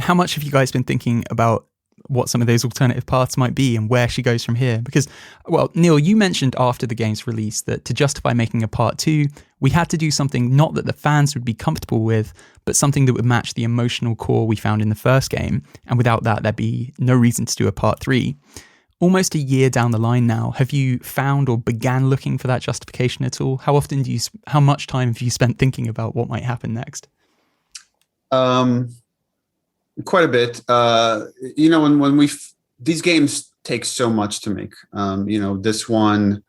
how much have you guys been thinking about what some of those alternative paths might be and where she goes from here? Because, well, Neil, you mentioned after the game's release that to justify making a part 2, we had to do something not that the fans would be comfortable with, but something that would match the emotional core we found in the first game. And without that, there'd be no reason to do a part 3. Almost a year down the line now, have you found or began looking for that justification at all? How much time have you spent thinking about what might happen next? Quite a bit. When these games take so much to make. This one,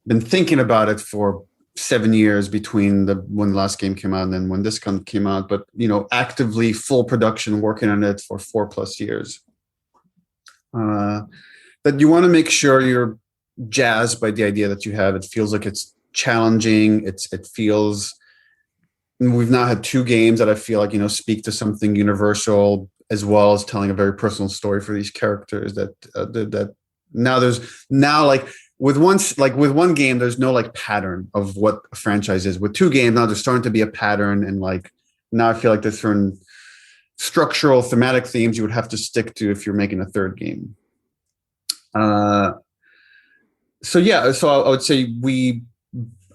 been thinking about it for 7 years between when the last game came out and then when this came out. But actively full production, working on it for 4+ years. That you want to make sure you're jazzed by the idea that you have. It feels like it's challenging. It feels. We've now had 2 games that I feel like, speak to something universal, as well as telling a very personal story for these characters that now with one game, there's no like pattern of what a franchise is. With 2 games now, there's starting to be a pattern. And like, now I feel like there's certain structural thematic themes you would have to stick to if you're making a 3rd game. So I would say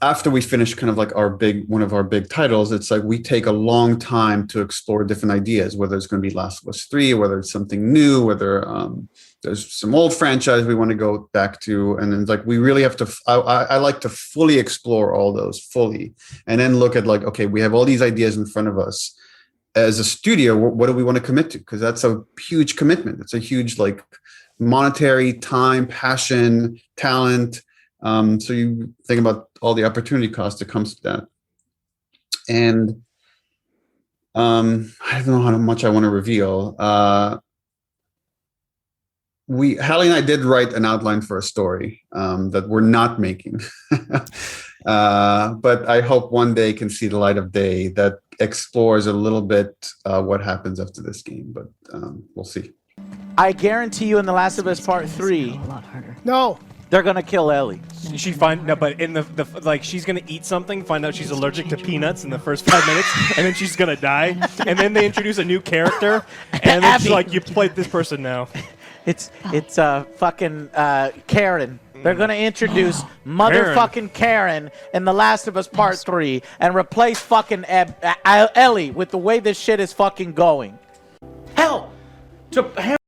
after we finish kind of like one of our big titles, it's like we take a long time to explore different ideas, whether it's going to be Last of Us 3, whether it's something new, whether there's some old franchise we want to go back to. And then like, we really have to, I like to fully explore all those fully, and then look at like, okay, we have all these ideas in front of us as a studio. What do we want to commit to? Because that's a huge commitment. It's a huge like monetary, time, passion, talent. So you think about all the opportunity cost that comes to that. And I don't know how much I want to reveal. Hallie and I did write an outline for a story that we're not making. But I hope one day can see the light of day that explores a little bit what happens after this game. But we'll see. I guarantee you in The Last of Us Part 3, No. they're going to kill Ellie. But in the like, she's gonna eat something, find out she's allergic to peanuts in the first 5 minutes, and then she's gonna die. And then they introduce a new character, and then she's like, "You played this person now." It's fucking Karen. They're gonna introduce motherfucking Karen in The Last of Us Part 3 and replace fucking Ellie with the way this shit is fucking going. Hell,